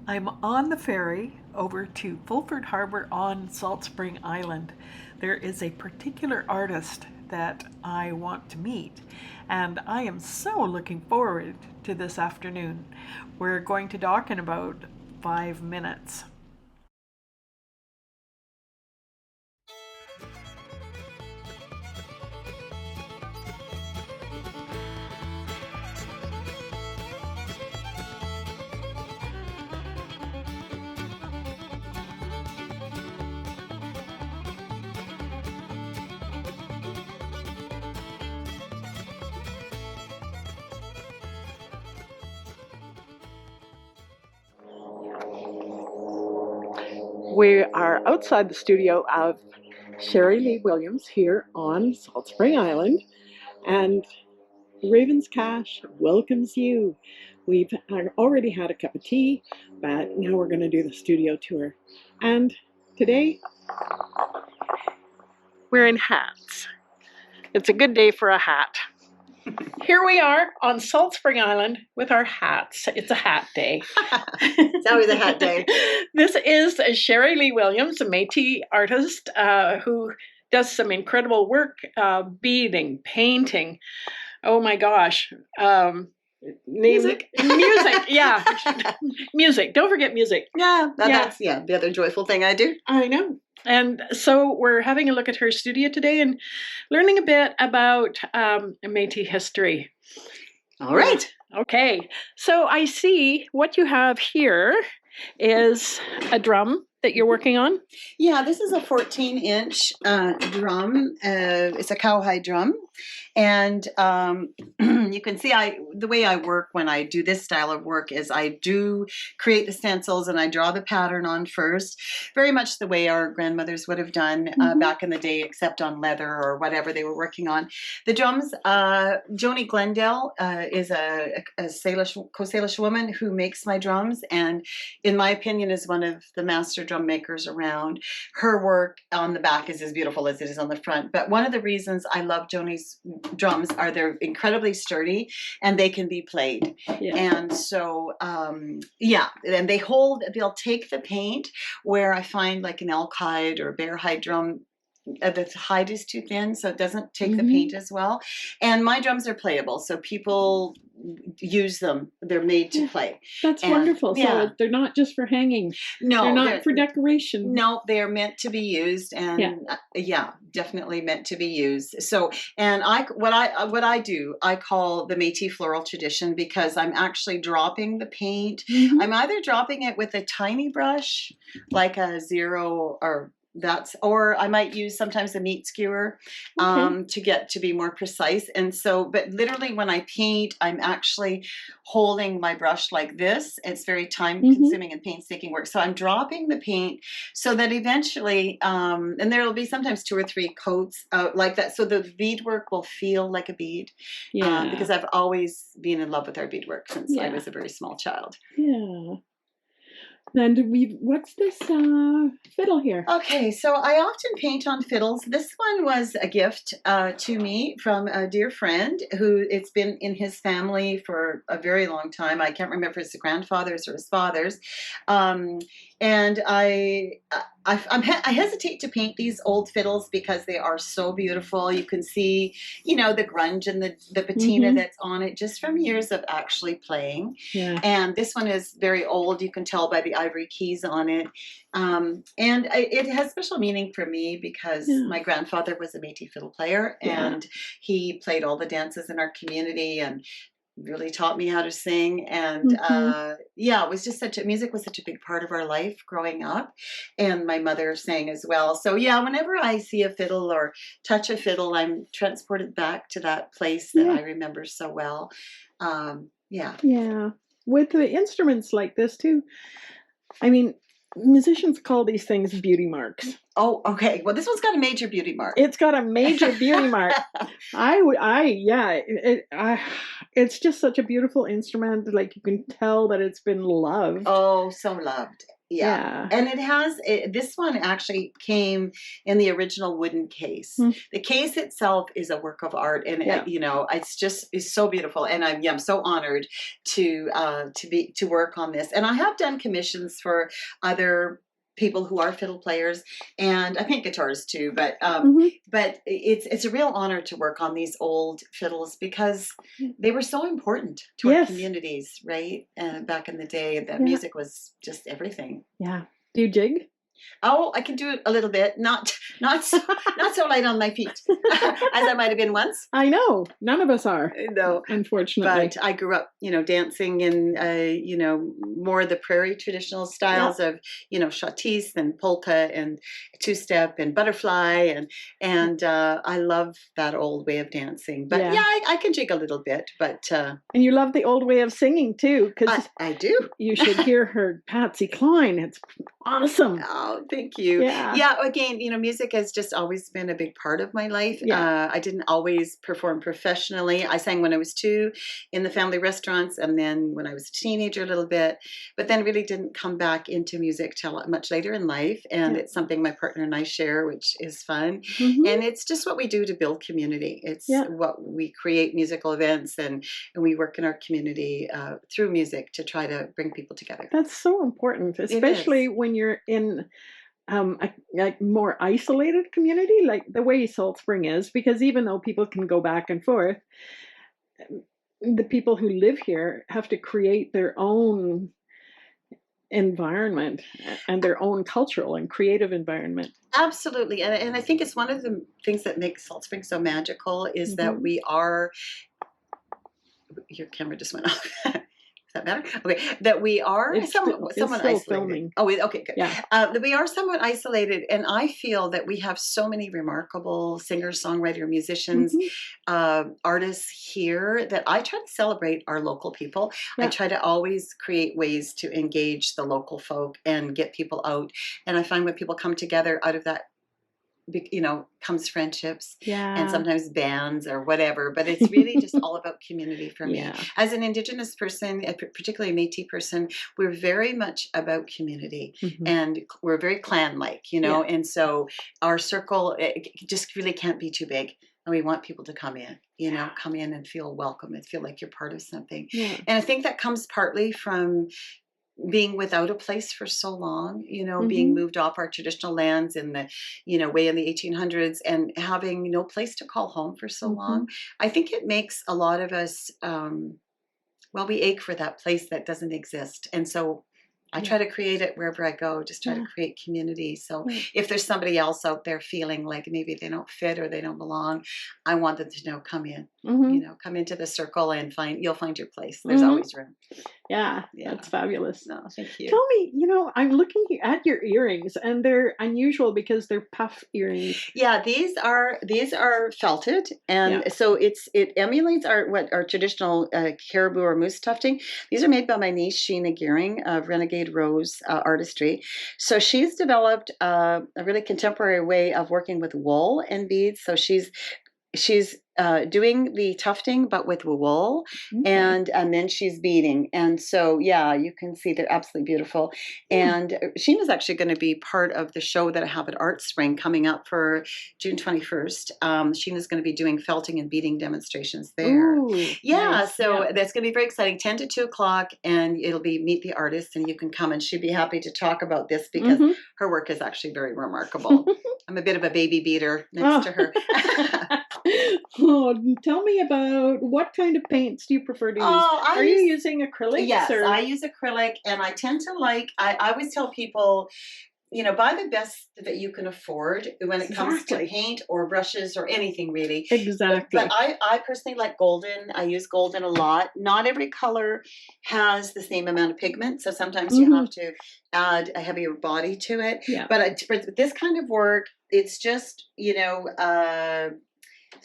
I'm on the ferry over to Fulford Harbor on Salt Spring Island. There is a particular artist that I want to meet, and I am so looking forward to this afternoon. We're going to dock in about 5 minutes. We are outside the studio of Leigh Williams here on Salt Spring Island, and Raven's Cache welcomes you. We've already had a cup of tea, but now we're going to do the studio tour. And today we're in hats. It's a good day for a hat. Here we are on Salt Spring Island with our hats. It's a hat day. It's always a hat day. This is Leigh Williams, a Métis artist who does some incredible work, beading, painting. Oh my gosh. Music. Music, yeah. Music. Don't forget music. That's the other joyful thing I do. I know. And so we're having a look at her studio today and learning a bit about Métis history. All right. Okay. So I see what you have here is a drum that you're working on. Yeah, this is a 14-inch drum. It's a cowhide drum. And you can see the way I work when I do this style of work is I do create the stencils and I draw the pattern on first, very much the way our grandmothers would have done back in the day, except on leather or whatever they were working on. The drums, Joni Glendale is a Coast Salish woman who makes my drums, and in my opinion is one of the master drum makers around. Her work on the back is as beautiful as it is on the front, but one of the reasons I love Joni's drums are they're incredibly sturdy and they can be played. Yeah. And so and they'll take the paint where I find like an elk hide or bear hide drum, the hide is too thin, so it doesn't take the paint as well. And my drums are playable, so people use them. They're made to play. That's wonderful. So they're not just for hanging. No, they're not for decoration. No, they are meant to be used, and definitely meant to be used. So, and what I do, I call the Métis floral tradition, because I'm actually dropping the paint. I'm either dropping it with a tiny brush, like a 0 or I might use sometimes a meat skewer to be more precise. And so, but literally when I paint, I'm actually holding my brush like this. It's very time consuming and painstaking work. So I'm dropping the paint so that eventually, and there will be sometimes 2 or 3 coats like that. So the beadwork will feel like a bead. Because I've always been in love with our beadwork since I was a very small child. Yeah. And what's this fiddle here? Okay, so I often paint on fiddles. This one was a gift to me from a dear friend who it's been in his family for a very long time. I can't remember if it's his grandfather's or his father's. And I hesitate to paint these old fiddles because they are so beautiful. You can see, the grunge and the patina that's on it just from years of actually playing. Yeah. And this one is very old. You can tell by the ivory keys on it. And it has special meaning for me because my grandfather was a Métis fiddle player, and he played all the dances in our community and really taught me how to sing. And it was just music was such a big part of our life growing up, and my mother sang as well. So whenever I see a fiddle or touch a fiddle, I'm transported back to that place that I remember so well. With the instruments like this too, I mean, musicians call these things beauty marks. Oh, okay. Well, this one's got a major beauty mark. It's got a major beauty mark. It's just such a beautiful instrument. Like, you can tell that it's been loved. Oh, so loved. Yeah. And it has, this one actually came in the original wooden case. The case itself is a work of art, and it's so beautiful. And I'm so honored to work on this. And I have done commissions for other people who are fiddle players, and I paint guitars too, but it's a real honor to work on these old fiddles because they were so important to our communities, right? And back in the day, the music was just everything. Yeah. Do you jig? Oh, I can do it a little bit, not so light on my feet as I might have been once. I know, none of us are. No, unfortunately. But I grew up, dancing in, more of the prairie traditional styles of, chatis and polka and two-step and butterfly, and I love that old way of dancing. But I can jig a little bit. But and you love the old way of singing too, because I do. You should hear her Patsy Cline. It's awesome. Oh, thank you. Yeah. Again, music has just always been a big part of my life. I didn't always perform professionally. I sang when I was 2 in the family restaurants, and then when I was a teenager a little bit, but then really didn't come back into music till much later in life. And it's something my partner and I share, which is fun. And it's just what we do to build community. It's what we create musical events, and we work in our community through music to try to bring people together. That's so important, especially when you're in a more isolated community, like the way Salt Spring is, because even though people can go back and forth, the people who live here have to create their own environment and their own cultural and creative environment. Absolutely. And I think it's one of the things that makes Salt Spring so magical is that we are, your camera just went off. Does that matter? Okay, that we are somewhat isolated. Filming. Oh, okay, good. Yeah. That we are somewhat isolated, and I feel that we have so many remarkable singers, songwriters, musicians, artists here that I try to celebrate our local people. I try to always create ways to engage the local folk and get people out. And I find when people come together out of that, comes friendships and sometimes bands or whatever, but it's really just all about community for me. As an Indigenous person, particularly Métis person, we're very much about community, and we're very clan-like, and so our circle just really can't be too big. And we want people to come in, come in and feel welcome and feel like you're part of something. And I think that comes partly from being without a place for so long, being moved off our traditional lands in the, way in the 1800s, and having no place to call home for so long. I think it makes a lot of us, we ache for that place that doesn't exist. And so I try to create it wherever I go, just try to create community. So if there's somebody else out there feeling like maybe they don't fit or they don't belong, I want them to know, come in, come into the circle and you'll find your place. There's always room. Yeah, that's fabulous. No, thank you. Tell me, I'm looking at your earrings, and they're unusual because they're puff earrings. Yeah, these are felted, and so it emulates our traditional caribou or moose tufting. These are made by my niece Sheena Gearing of Renegade Rose Artistry. So she's developed a really contemporary way of working with wool and beads. So she's doing the tufting, but with wool, and then she's beading. And so, you can see they're absolutely beautiful. And Sheena's actually going to be part of the show that I have at Art Spring coming up for June 21st. Sheena's going to be doing felting and beading demonstrations there. Ooh, nice. So that's going to be very exciting, 10 to 2 o'clock, and it'll be Meet the Artist, and you can come, and she'd be happy to talk about this because her work is actually very remarkable. I'm a bit of a baby beater next to her. Tell me about what kind of paints do you prefer to use? Are you using acrylics? Yes, I use acrylic, and I tend to I always tell people, buy the best that you can afford when it comes to paint or brushes or anything really. Exactly. But I personally like golden. I use golden a lot. Not every color has the same amount of pigment, so sometimes you have to add a heavier body to it. Yeah. But for this kind of work, it's just,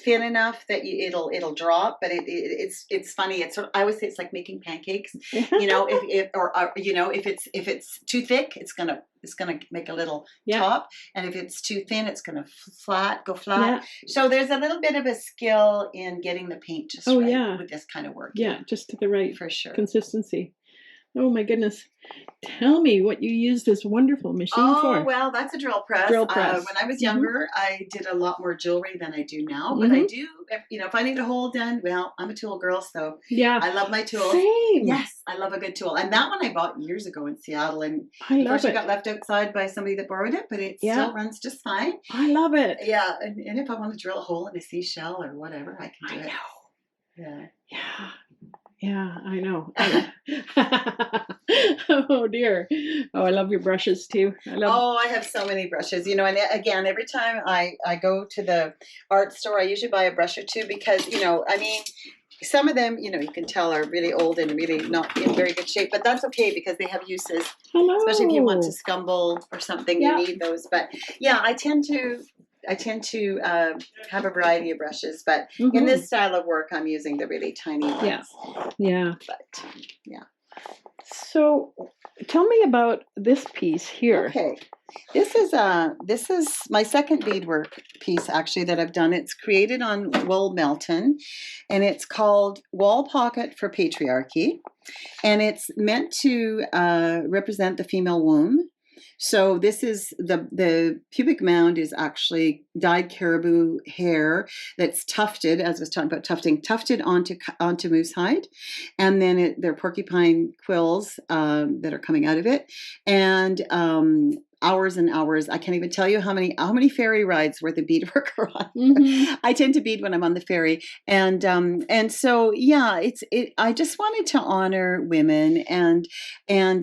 thin enough that it'll drop, but it's funny. I always say it's like making pancakes. If it's too thick, it's gonna make a little top, and if it's too thin, it's gonna go flat. Yeah. So there's a little bit of a skill in getting the paint just right with this kind of work. Yeah, just to the right for sure consistency. Oh my goodness. Tell me what you use this wonderful machine for. Well, that's a drill press. Drill press. When I was younger, I did a lot more jewelry than I do now, but Mm-hmm. I do, if I need a hole done, well, I'm a tool girl, so Yeah. I love my tools. Same. Yes, I love a good tool. And that one I bought years ago in Seattle, and I love unfortunately it. got left outside by somebody that borrowed it, but it still runs just fine. I love it. Yeah, and if I want to drill a hole in a seashell or whatever, I can do it. Know. Yeah. Yeah, I know. Oh dear. Oh, I love your brushes too. I have so many brushes, and again, every time I go to the art store, I usually buy a brush or two because, some of them, you can tell are really old and really not in very good shape, but that's okay because they have uses. Hello. Especially if you want to scumble or something, you need those. But yeah, I tend to have a variety of brushes, but in this style of work, I'm using the really tiny ones. Yeah. But yeah. So, tell me about this piece here. Okay. This is my second beadwork piece actually that I've done. It's created on wool Melton, and it's called Wall Pocket for Patriarchy, and it's meant to represent the female womb. So this is the pubic mound is actually dyed caribou hair that's tufted, as I was talking about tufted onto moose hide, and then they're porcupine quills that are coming out of it, and hours and hours. I can't even tell you how many ferry rides worth of beadwork are on. Mm-hmm. I tend to bead when I'm on the ferry, and so yeah, I just wanted to honor women, and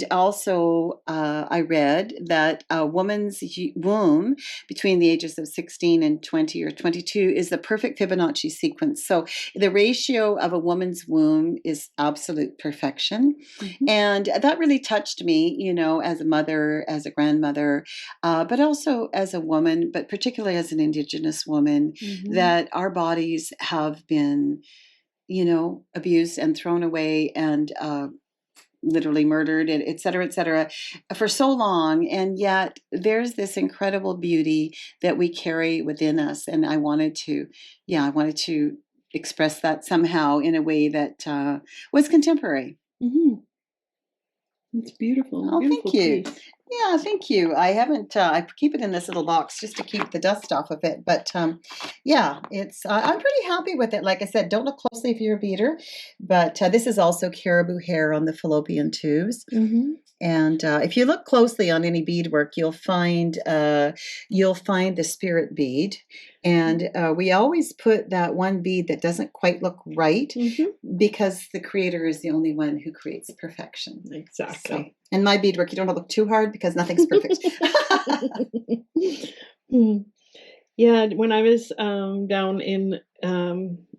also I read that a woman's womb between the ages of 16 and 20 or 22 is the perfect Fibonacci sequence. So the ratio of a woman's womb is absolute perfection, and that really touched me, as a mother, as a grandmother. But also as a woman, but particularly as an Indigenous woman, that our bodies have been, abused and thrown away and literally murdered, et cetera, for so long. And yet there's this incredible beauty that we carry within us. And I wanted to express that somehow in a way that was contemporary. Mm-hmm. It's beautiful. Oh, beautiful thank you. piece. Yeah, thank you. I haven't. I keep it in this little box just to keep the dust off of it. But yeah, it's. I'm pretty happy with it. Like I said, don't look closely if you're a beater. But this is also caribou hair on the fallopian tubes. Mm-hmm. And if you look closely on any beadwork, you'll find the spirit bead. And we always put that one bead that doesn't quite look right, because the creator is the only one who creates perfection. Exactly. So, and my beadwork, you don't have to look too hard because nothing's perfect. Yeah, when I was down in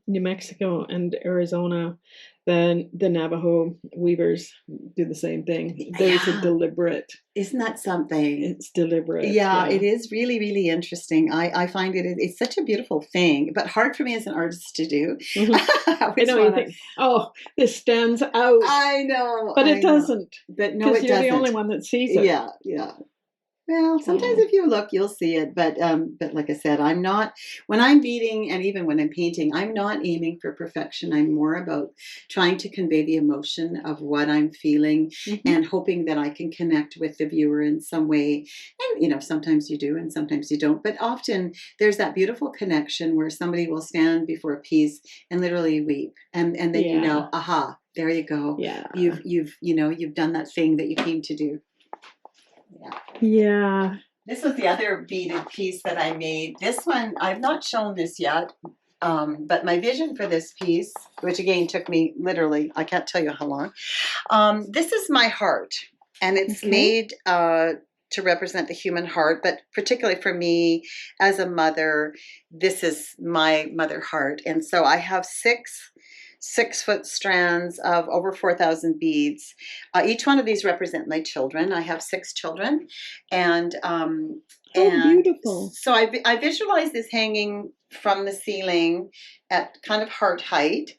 New Mexico and Arizona, then the Navajo weavers do the same thing. There's a deliberate. Isn't that something? It's deliberate. Yeah, it is really, really interesting. I find it's such a beautiful thing, but hard for me as an artist to do. I know, you think, oh, this stands out. I know. But it doesn't. But no, it doesn't. Because you're the only one that sees it. Yeah. Well, sometimes if you look, you'll see it. But like I said, I'm not, when I'm beading and even when I'm painting, I'm not aiming for perfection. I'm more about trying to convey the emotion of what I'm feeling and hoping that I can connect with the viewer in some way. And, sometimes you do and sometimes you don't. But often there's that beautiful connection where somebody will stand before a piece and literally weep. And then aha, there you go. Yeah. You've done that thing that you came to do. Yeah. This was the other beaded piece that I made. This one, I've not shown this yet, but my vision for this piece, which again took me literally, I can't tell you how long. This is my heart, and it's made to represent the human heart, but particularly for me as a mother, this is my mother heart. And so I have 6-foot strands of over 4,000 beads. Each one of these represent my children. I have 6 children, and beautiful. So I visualize this hanging from the ceiling at kind of heart height.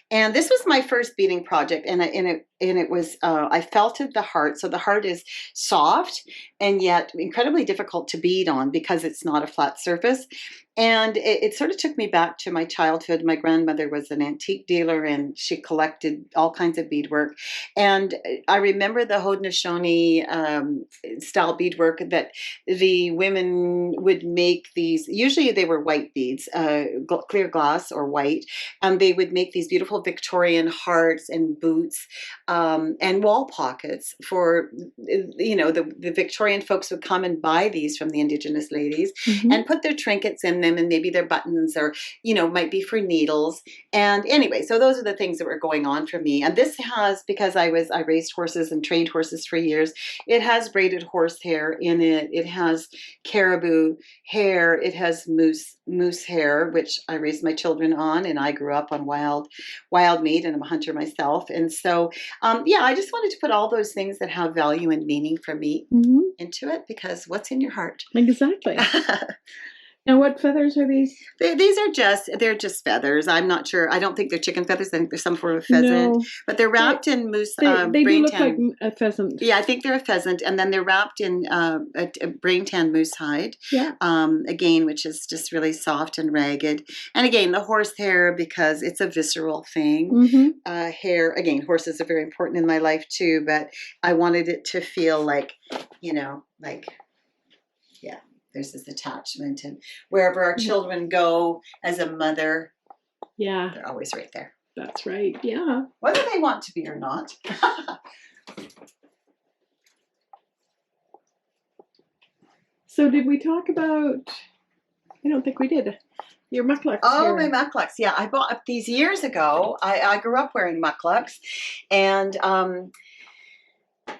And this was my first beading project, and it was I felted the heart. So the heart is soft and yet incredibly difficult to bead on because it's not a flat surface. And it sort of took me back to my childhood. My grandmother was an antique dealer, and she collected all kinds of beadwork. And I remember the Haudenosaunee style beadwork that the women would make these. Usually they were white beads, clear glass or white. And they would make these beautiful Victorian hearts and boots and wall pockets for, the Victorian folks would come and buy these from the Indigenous ladies and put their trinkets in them, and maybe their buttons, or might be for needles. And anyway, so those are the things that were going on for me. And this has, because I raised horses and trained horses for years, it has braided horsehair in it. It has caribou hair. It has moose hair, which I raised my children on, and I grew up on wild meat, and I'm a hunter myself. And so I just wanted to put all those things that have value and meaning for me into it, because what's in your heart? Exactly. Now, what feathers are these? They're just feathers. I'm not sure. I don't think they're chicken feathers. I think they're some form of pheasant. No. But they're wrapped in moose. They do look like a pheasant. Yeah, I think they're a pheasant, and then they're wrapped in a brain tan moose hide. Yeah. Again, which is just really soft and ragged. And again, the horse hair, because it's a visceral thing. Hair. Again, horses are very important in my life too. But I wanted it to feel like, there's this attachment, and wherever our children go as a mother, they're always right there. That's right. Yeah. Whether they want to be or not. So did we talk about, I don't think we did, your mucklucks? Oh, my mucklucks. Yeah, I bought these years ago. I grew up wearing mucklucks, and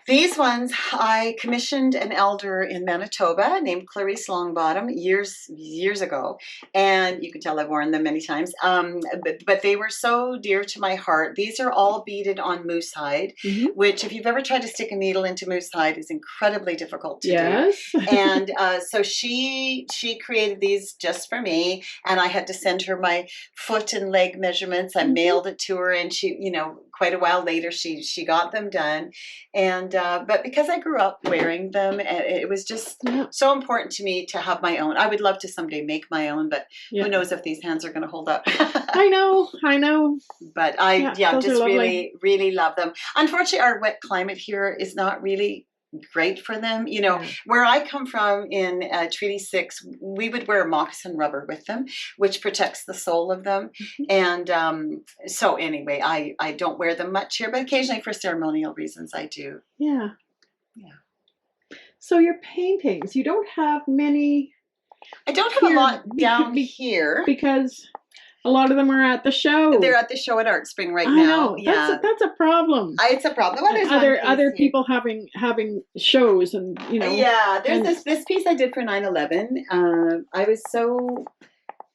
these ones, I commissioned an elder in Manitoba named Clarice Longbottom years ago, and you can tell I've worn them many times. But they were so dear to my heart. These are all beaded on moose hide, which, if you've ever tried to stick a needle into moose hide, is incredibly difficult to do. And so she created these just for me, and I had to send her my foot and leg measurements. I mailed it to her, and she, quite a while later, she got them done. And but because I grew up wearing them, it was just so important to me to have my own. I would love to someday make my own, but who knows if these hands are going to hold up. I know. But I just really, really love them. Unfortunately, our wet climate here is not really great for them. Where I come from in Treaty 6, we would wear moccasin rubber with them, which protects the sole of them. And so anyway, I don't wear them much here, but occasionally for ceremonial reasons I do. Yeah. So your paintings, you don't have many. I don't have a lot down here. Because a lot of them are at the show. They're at the show at Art Spring right now. I know. That's a problem. It's a problem. Other people having shows, and Yeah, there's this piece I did for 9/11. I was so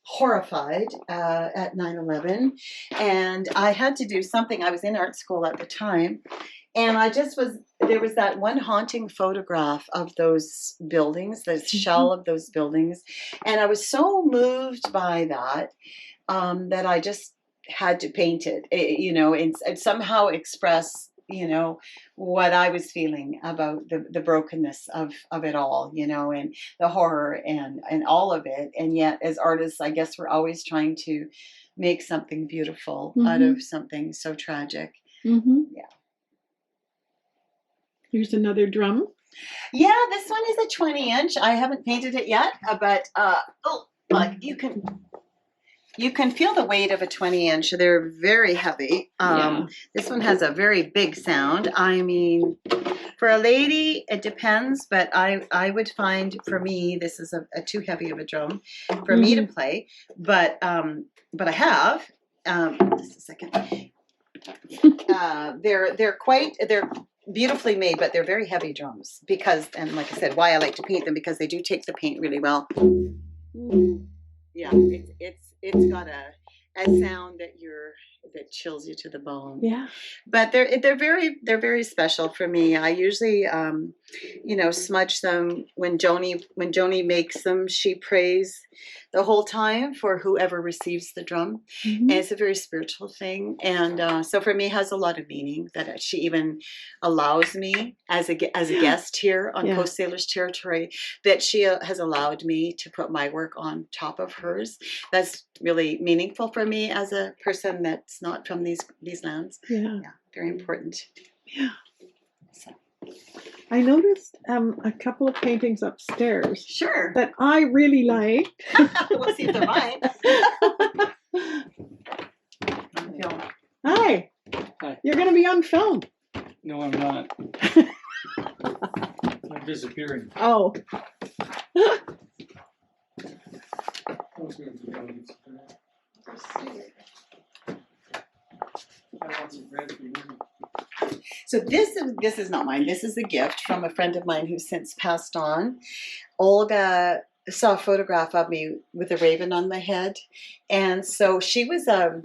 horrified at 9/11, and I had to do something. I was in art school at the time, and there was that one haunting photograph of those buildings, the shell of those buildings, and I was so moved by that. That I just had to paint it, and somehow express, what I was feeling about the brokenness of it all, and the horror and all of it. And yet, as artists, I guess we're always trying to make something beautiful out of something so tragic. Yeah. Here's another drum. Yeah, this one is a 20-inch. I haven't painted it yet, but you can feel the weight of a 20-inch. They're very heavy. This one has a very big sound. I mean, for a lady, it depends, but I would find, for me, this is a too heavy of a drum for me to play. But I have. Just a second. They're beautifully made, but they're very heavy drums because, and like I said, why I like to paint them, because they do take the paint really well. Yeah, it's got a sound that chills you to the bone. Yeah. But they're very special for me. I usually smudge them when Joni makes them. She prays the whole time for whoever receives the drum. And it's a very spiritual thing. And so for me, it has a lot of meaning that she even allows me as a guest here on Coast Salish territory, that she has allowed me to put my work on top of hers. That's really meaningful for me as a person that's not from these lands. Yeah. Very important. Yeah. So. I noticed a couple of paintings upstairs. Sure. That I really like. We'll see if they're mine. Hi. Hi. You're going to be on film. No, I'm not. I'm disappearing. Oh. So this is not mine. This is a gift from a friend of mine who's since passed on. Olga saw a photograph of me with a raven on my head, and so she was a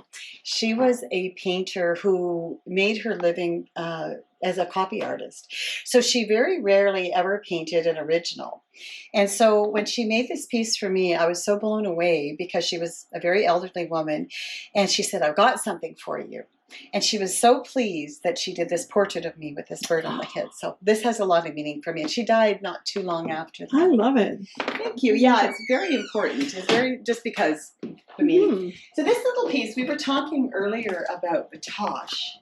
painter who made her living as a copy artist. So she very rarely ever painted an original. And so when she made this piece for me, I was so blown away because she was a very elderly woman, and she said, "I've got something for you." And she was so pleased that she did this portrait of me with this bird on my head. So this has a lot of meaning for me. And she died not too long after that. I love it. Thank you. Yeah, it's very important. It's very, just because for me. So this little piece, we were talking earlier about Batoche.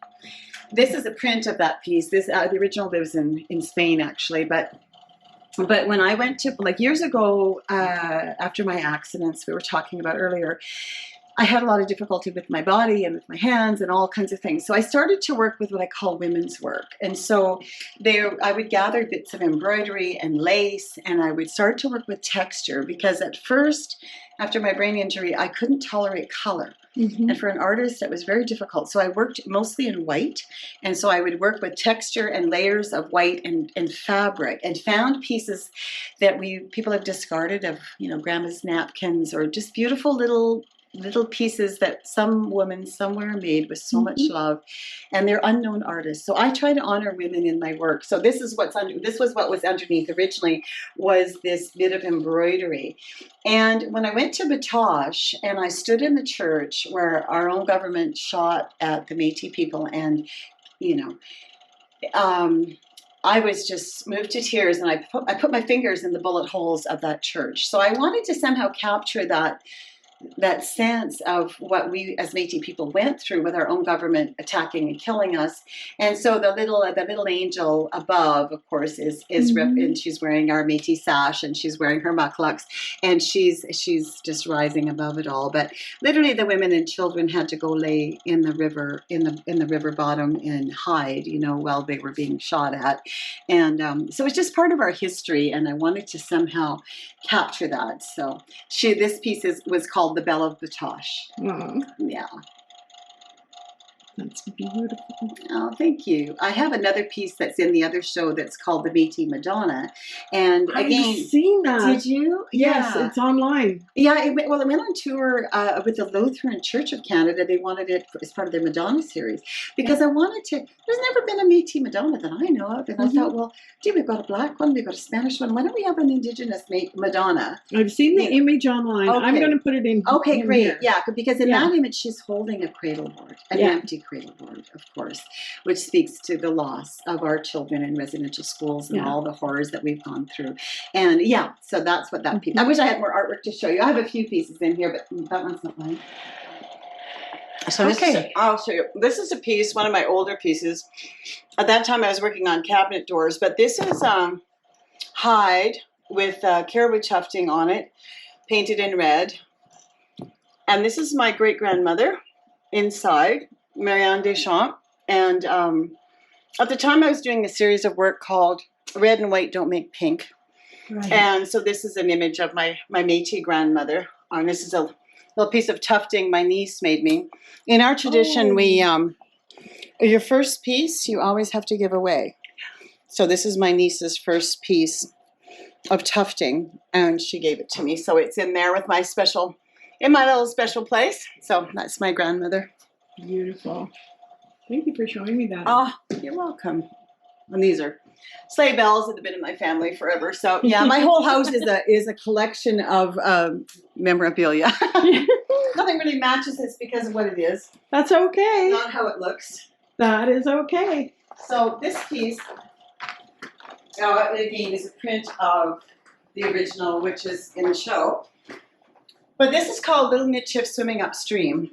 This is a print of that piece. This the original lives in Spain, actually. But when I went to, like years ago, after my accidents we were talking about earlier, I had a lot of difficulty with my body and with my hands and all kinds of things. So I started to work with what I call women's work. And so I would gather bits of embroidery and lace, and I would start to work with texture, because at first, after my brain injury, I couldn't tolerate color. And for an artist, that was very difficult. So I worked mostly in white. And so I would work with texture and layers of white and fabric, and found pieces that people have discarded of, grandma's napkins, or just beautiful little pieces that some woman somewhere made with so much love, and they're unknown artists. So I try to honor women in my work. So this was what was underneath originally, was this bit of embroidery. And when I went to Batoche and I stood in the church where our own government shot at the Métis people, and I was just moved to tears, and I put my fingers in the bullet holes of that church. So I wanted to somehow capture that sense of what we as Métis people went through with our own government attacking and killing us. And so the little angel above, of course, is and she's wearing our Métis sash, and she's wearing her mucklucks, and she's just rising above it all. But literally, the women and children had to go lay in the river, in the river bottom, and hide, while they were being shot at. And so it's just part of our history, and I wanted to somehow capture that. So this piece was called The Belle of Batoche. Yeah. That's beautiful. Oh, thank you. I have another piece that's in the other show that's called the Métis Madonna. And again, I've seen that. Did you? Yes, Yeah. it's online. Yeah, it went on tour with the Lutheran Church of Canada. They wanted it as part of their Madonna series, because I wanted to. There's never been a Métis Madonna that I know of, and I thought, well, gee, we've got a black one, we've got a Spanish one. Why don't we have an Indigenous Madonna? I've seen the image online. Okay. I'm going to put it in. Okay, great. Here. Yeah, because in that image, she's holding a cradle board, an empty cradle board, of course, which speaks to the loss of our children in residential schools and all the horrors that we've gone through. And so that's what that piece. I wish I had more artwork to show you. I have a few pieces in here, but that one's not mine. So I'll show you. This is a piece, one of my older pieces. At that time, I was working on cabinet doors, but this is hide with caribou tufting on it, painted in red. And this is my great-grandmother inside, Marianne Deschamps. And at the time, I was doing a series of work called Red and White Don't Make Pink. Right. And so this is an image of my Métis grandmother. And this is a little piece of tufting my niece made me. In our tradition, your first piece, you always have to give away. So this is my niece's first piece of tufting, and she gave it to me. So it's in there with my little special place. So that's my grandmother. Beautiful. Thank you for showing me that. Oh, you're welcome. And these are sleigh bells have been in my family forever. So yeah, my whole house is a collection of memorabilia. Nothing really matches this because of what it is, That's okay. not how it looks. That is okay. So this piece, again, is a print of the original, which is in the show. But this is called Little Midship Swimming Upstream.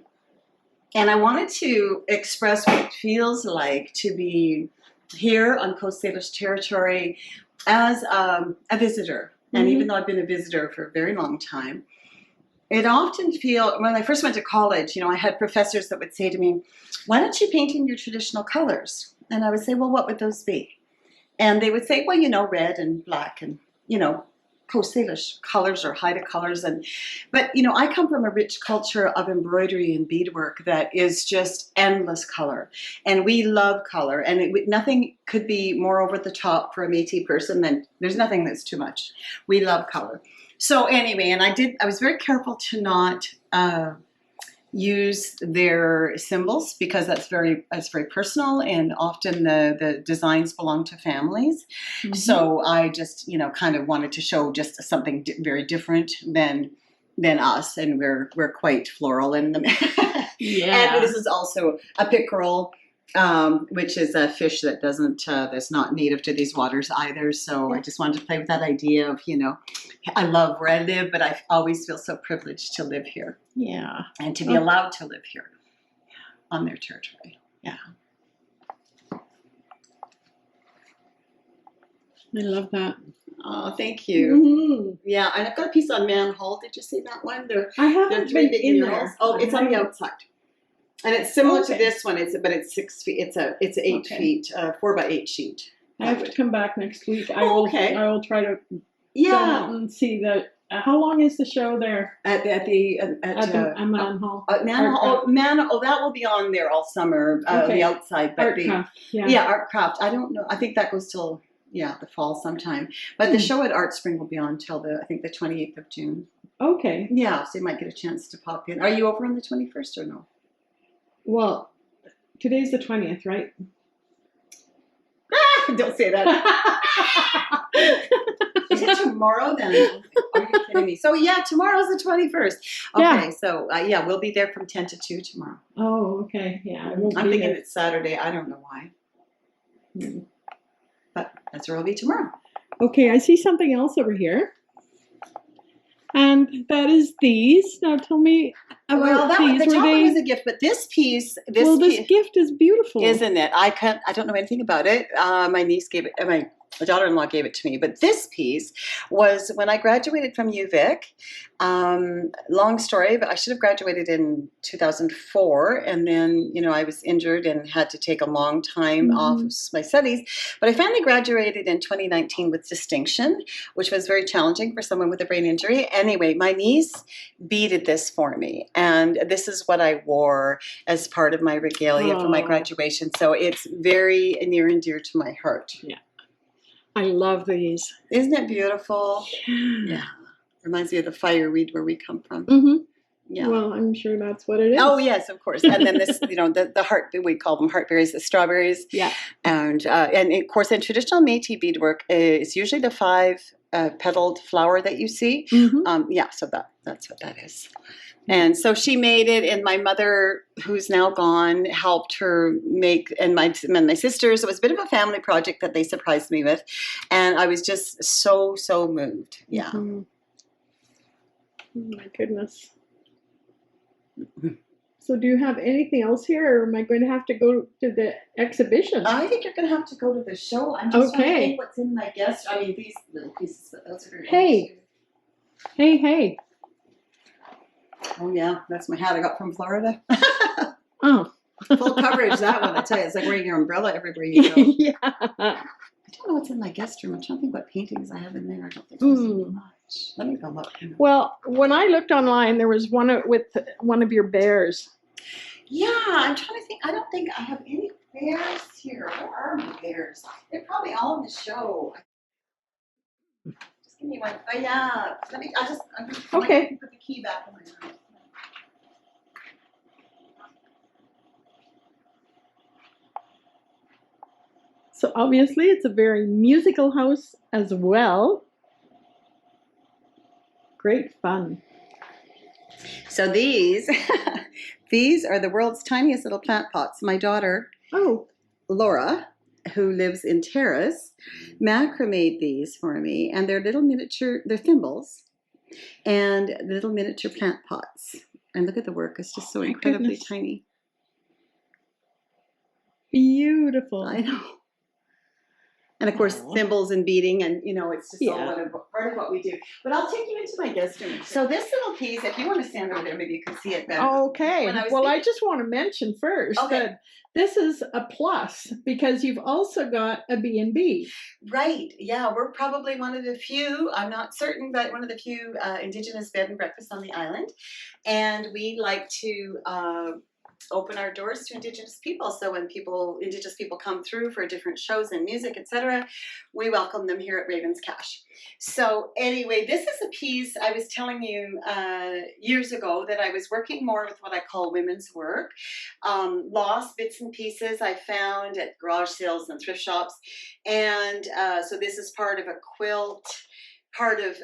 And I wanted to express what it feels like to be here on Coast Salish territory as a visitor. And even though I've been a visitor for a very long time, it often feels, when I first went to college, you know, I had professors that would say to me, why don't you paint in your traditional colors? And I would say, well, what would those be? And they would say, well, you know, red and black and, you know, Coast Salish colors or Haida colors. But, you know, I come from a rich culture of embroidery and beadwork that is just endless color. And we love color. And nothing could be more over the top for a Métis person than, there's nothing that's too much. We love color. So anyway, and I was very careful to not use their symbols because that's very personal, and often the designs belong to families. So I just, you know, kind of wanted to show just something very different than us, and we're quite floral in them. Yeah. And this is also a pickerel, which is a fish that that's not native to these waters either. So I just wanted to play with that idea of, you know, I love where I live, but I always feel so privileged to live here. Yeah. And to be allowed to live here on their territory. Yeah. I love that. Oh, thank you. Yeah, and I've got a piece on Manhole. Did you see that one? I haven't been in murals. there. Oh, it's on the outside. And it's similar to this one. It's 6 feet. It's 8 feet, 4 by 8 sheet. I have to come back next week. I will try to go out and see that. How long is the show there? At Manhole. Manhole. That will be on there all summer. The outside, but Art Craft. I don't know. I think that goes till the fall sometime. But the show at Art Spring will be on till I think the 28th of June. Okay. Yeah, so you might get a chance to pop in. Are you over on the 21st or no? Well, today's the 20th, right? Don't say that. Is it tomorrow then? Are you kidding me? So yeah, tomorrow's the 21st. Okay, so we'll be there from 10 to 2 tomorrow. Oh, okay. Yeah, I'm thinking it's Saturday. I don't know why. But that's where we'll be tomorrow. Okay, I see something else over here. And that is these. Now tell me about these. The top one was a gift, but this piece, this gift is beautiful, isn't it? I don't know anything about it. My niece gave it. My daughter-in-law gave it to me. But this piece was when I graduated from UVic. Long story, but I should have graduated in 2004. And then, you know, I was injured and had to take a long time off of my studies. But I finally graduated in 2019 with distinction, which was very challenging for someone with a brain injury. Anyway, my niece beaded this for me. And this is what I wore as part of my regalia for my graduation. So it's very near and dear to my heart. Yeah. I love these. Isn't it beautiful? Yeah. Reminds me of the fireweed where we come from. Yeah. Well, I'm sure that's what it is. Oh, yes, of course. And then this, you know, the heart, we call them heartberries, the strawberries. Yeah. And of course, in traditional Métis beadwork, it's usually the 5 petaled flower that you see. So that's what that is. And so she made it, and my mother, who's now gone, helped her make, and my sisters. It was a bit of a family project that they surprised me with, and I was just so moved. Yeah. Oh my goodness. So do you have anything else here, or am I going to have to go to the exhibition? I think you're going to have to go to the show. I'm just trying to think what's in my guest. I mean, these little pieces, but those are very Hey. Oh, yeah. That's my hat I got from Florida. Oh. Full coverage, that one. I tell you, it's like wearing your umbrella everywhere you go. Yeah. I don't know what's in my guest room. I'm trying to think what paintings I have in there. I don't think there's much. Let me go look. Well, when I looked online, there was one with one of your bears. Yeah, I'm trying to think. I don't think I have any bears here. Where are my bears? They're probably all in the show. Just give me one. Oh, yeah. I'm Okay. Put the key back in my mouth. So obviously it's a very musical house as well. Great fun. So these, these are the world's tiniest little plant pots. My daughter, Oh, Laura, who lives in Terrace, macrameed these for me, and they're little miniature, they're thimbles, and little miniature plant pots. And look at the work, it's just so incredibly goodness. tiny. beautiful. I know. And of course, Aw. thimbles and beading, and you know, it's just all Yeah. part of what we do. But I'll take you into my guest room. So this little piece, if you want to stand over there, maybe you can see it better. Okay. When I was Well, I thinking- just want to mention first Okay. that this is a plus because you've also got a B&B. Right. Yeah, we're probably one of the few, I'm not certain, but one of the few Indigenous bed and breakfasts on the island. And we like to open our doors to Indigenous people. So when Indigenous people come through for different shows and music, etc., we welcome them here at Raven's Cache. So anyway, this is a piece I was telling you years ago that I was working more with what I call women's work. Lost bits and pieces I found at garage sales and thrift shops. And so this is part of a quilt, part of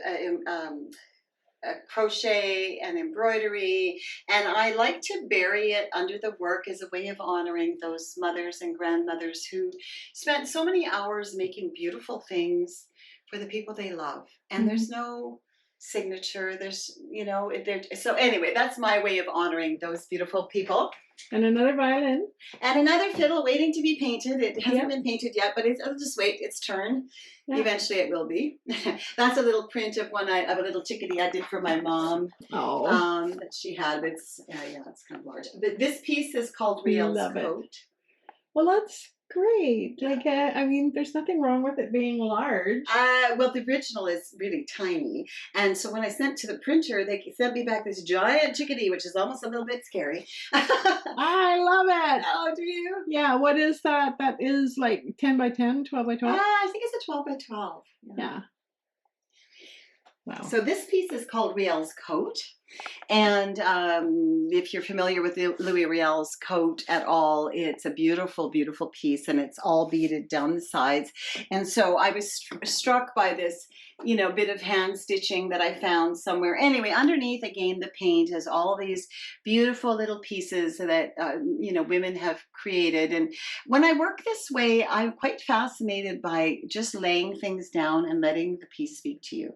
crochet and embroidery, and I like to bury it under the work as a way of honoring those mothers and grandmothers who spent so many hours making beautiful things for the people they love. And there's no signature, there's, you know, so anyway, that's my way of honoring those beautiful people. And another violin. And another fiddle waiting to be painted. It hasn't been painted yet, but it'll just wait its turn. Yeah. Eventually it will be. That's a little print of of a little chickadee I did for my mom. Oh. That she had. It's kind of large. But this piece is called Riel's Love it. Coat. Well, that's great. Like, I mean, there's nothing wrong with it being large. Well, the original is really tiny. And so when I sent to the printer, they sent me back this giant chickadee, which is almost a little bit scary. I love it. Oh, do you? Yeah, what is that? That is like 10 by 10, 12 by 12? I think it's a 12 by 12. Yeah. Wow. So this piece is called Riel's Coat. And if you're familiar with Louis Riel's coat at all, it's a beautiful, beautiful piece, and it's all beaded down the sides. And so I was struck by this, you know, bit of hand stitching that I found somewhere. Anyway, underneath, again, the paint has all these beautiful little pieces that, you know, women have created. And when I work this way, I'm quite fascinated by just laying things down and letting the piece speak to you.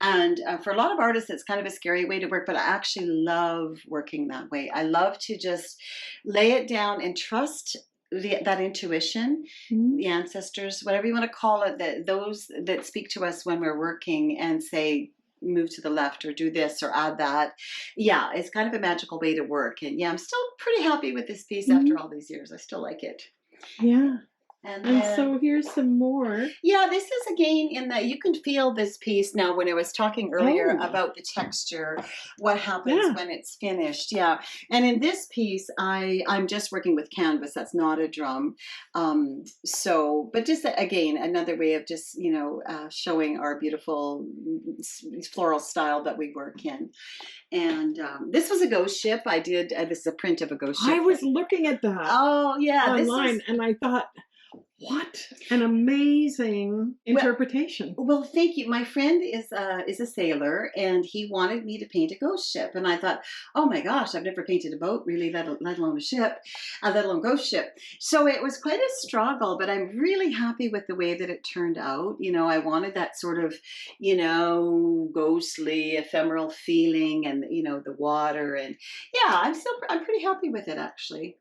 And for a lot of artists, it's kind of a scary way to work, but I actually love working that way. I love to just lay it down and trust that intuition, the ancestors, whatever you want to call it, that those that speak to us when we're working and say, move to the left or do this or add that. Yeah, it's kind of a magical way to work. And yeah, I'm still pretty happy with this piece after all these years. I still like it. Yeah. And So here's some more. Yeah, this is again in that you can feel this piece now when I was talking earlier about the texture, what happens when it's finished. Yeah. And in this piece, I'm just working with canvas. That's not a drum. But just again, another way of just, you know, showing our beautiful floral style that we work in. And this was a ghost ship. I did, this is a print of a ghost ship. I was looking at that online, and I thought, what an amazing interpretation. Well, thank you. My friend is a sailor, and he wanted me to paint a ghost ship. And I thought, oh my gosh, I've never painted a boat, really, let alone a ship, let alone ghost ship. So it was quite a struggle, but I'm really happy with the way that it turned out. You know, I wanted that sort of, you know, ghostly, ephemeral feeling, and, you know, the water. And yeah, I'm pretty happy with it, actually.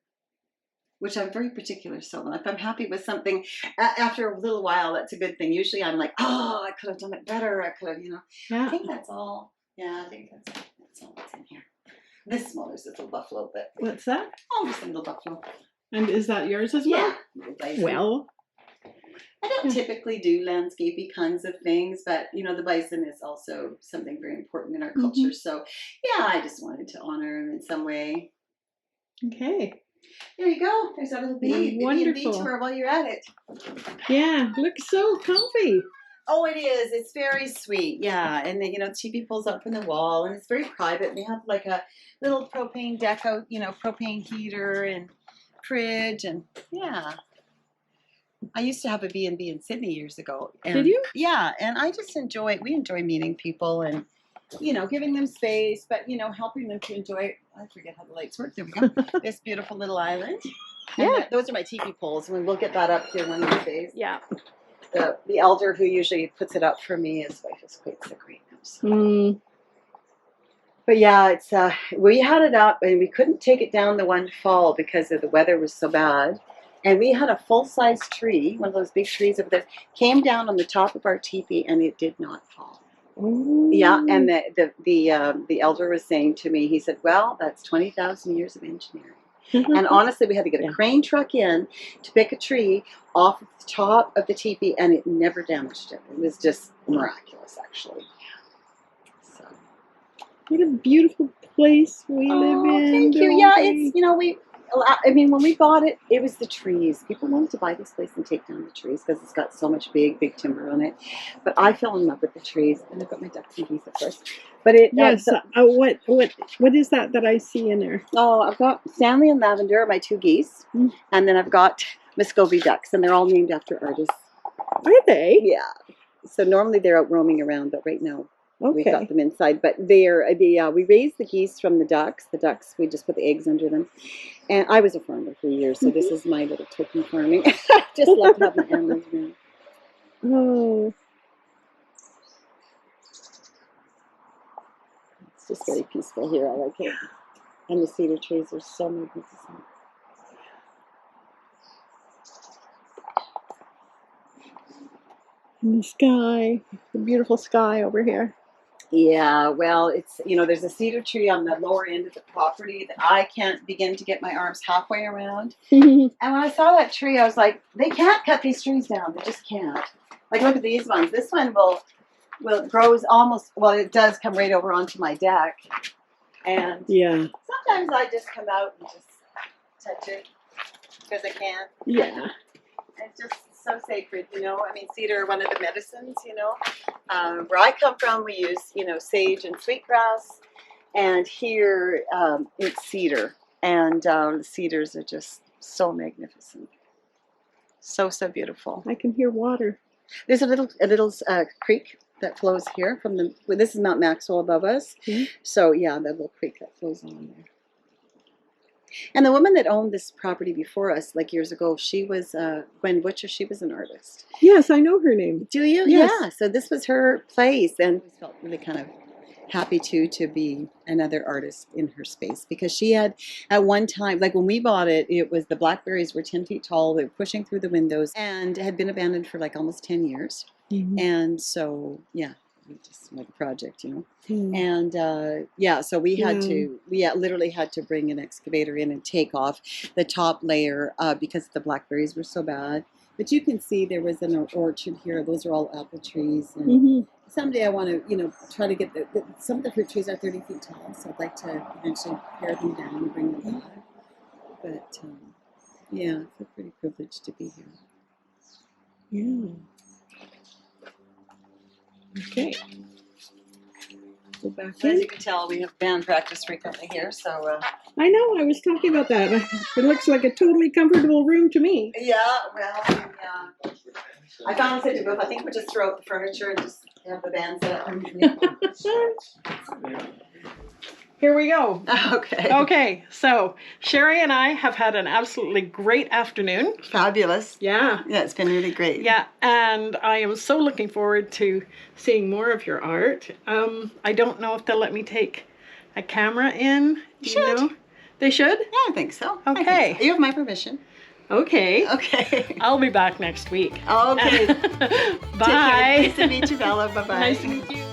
Which I'm very particular. So if I'm happy with something, after a little while, that's a good thing. Usually I'm like, oh, I could have done it better. I could have, you know. Yeah. I think that's all. Yeah, I think that's all that's in here. This smaller little buffalo, but. What's that? Oh, just a little buffalo. And is that yours as well? Yeah. Well. I don't typically do landscapey kinds of things, but, you know, the bison is also something very important in our culture. So, yeah, I just wanted to honor him in some way. Okay. There you go. There's a little bead. Wonderful. Bead tour while you're at it. Yeah, looks so comfy. Oh, it is. It's very sweet. Yeah. And, you know, TV pulls up from the wall, and it's very private. They have like a little propane deco, you know, propane heater and fridge, and yeah. I used to have a B&B in Sydney years ago. And, Did you? Yeah, and I just we enjoy meeting people and, giving them space, but, helping them to enjoy, I forget how the lights work. There we go. This beautiful little island. And Yeah. those are my teepee poles, and we'll get that up here one of these days. Yeah. The elder who usually puts it up for me, his wife is quite sick right now. So. Mm. But yeah, it's we had it up and we couldn't take it down the one fall because the weather was so bad. And we had a full-size tree, one of those big trees over there, came down on the top of our teepee and it did not fall. Ooh. Yeah, and the elder was saying to me, he said, "Well, that's 20,000 years of engineering." And honestly, we had to get a crane truck in to pick a tree off of the top of the teepee, and it never damaged it. It was just miraculous, actually. So. What a beautiful place we live in. Thank you. don't Yeah, we? it's, when we bought it, it was the trees. People wanted to buy this place and take down the trees because it's got so much big timber on it. But I fell in love with the trees, and I've got my ducks and geese, of course. But Yes. What is that I see in there? I've got Stanley and Lavender, my 2 geese, and then I've got Muscovy ducks, and they're all named after artists. Are they? Yeah. So normally they're out roaming around, but right now we've got Okay. them inside. But we raise the geese from the ducks. The ducks, we just put the eggs under them. And I was a farmer for years, so this is my little token farming. Just love to have my animals around. Oh. It's just very peaceful here. I like it. And the cedar trees are so magnificent. And the sky, the beautiful sky over here. Yeah, well, it's, there's a cedar tree on the lower end of the property that I can't begin to get my arms halfway around. And when I saw that tree, I was like, they can't cut these trees down. They just can't. Like, look at these ones. This one grows almost, it does come right over onto my deck. And Yeah. sometimes I just come out and just touch it because I can. Yeah. It's just so sacred, cedar, one of the medicines, Where I come from, we use, sage and sweetgrass. And here, it's cedar. And the cedars are just so magnificent. So beautiful. I can hear water. There's a little creek that flows here this is Mount Maxwell above us. Mm-hmm. So, yeah, that little creek that flows on there. And the woman that owned this property before us, like years ago, she was Gwen Butcher. She was an artist. Yes, I know her name. Do you? Yes. Yeah. So this was her place, and we felt really kind of happy to be another artist in her space because she had at one time, like when we bought it, it was the blackberries were 10 feet tall. They were pushing through the windows and had been abandoned for like almost 10 years. Mm-hmm. And so, yeah. Just like a project, Mm. And so we literally had to bring an excavator in and take off the top layer because the blackberries were so bad. But you can see there was an orchard here. Those are all apple trees. And someday I want to, try to get some of the fruit trees are 30 feet tall, so I'd like to eventually pare them down and bring them back. But I feel pretty privileged to be here. Yeah. Okay. Go back So as in. you can tell, we have band practice frequently here. So I know, I was talking about that. It looks like a totally comfortable room to me. I found such a booth. I think we'll just throw out the furniture and just have the band set up. Here we go. Okay. Okay, so Sherry and I have had an absolutely great afternoon. Fabulous. Yeah. Yeah, it's been really great. Yeah, and I am so looking forward to seeing more of your art. I don't know if they'll let me take a camera in. Do you know? They should? Yeah, I think so. Okay. You have my permission. Okay. Okay. I'll be back next week. Okay. Bye. Nice to meet you, Bella. Bye-bye. Nice to meet you.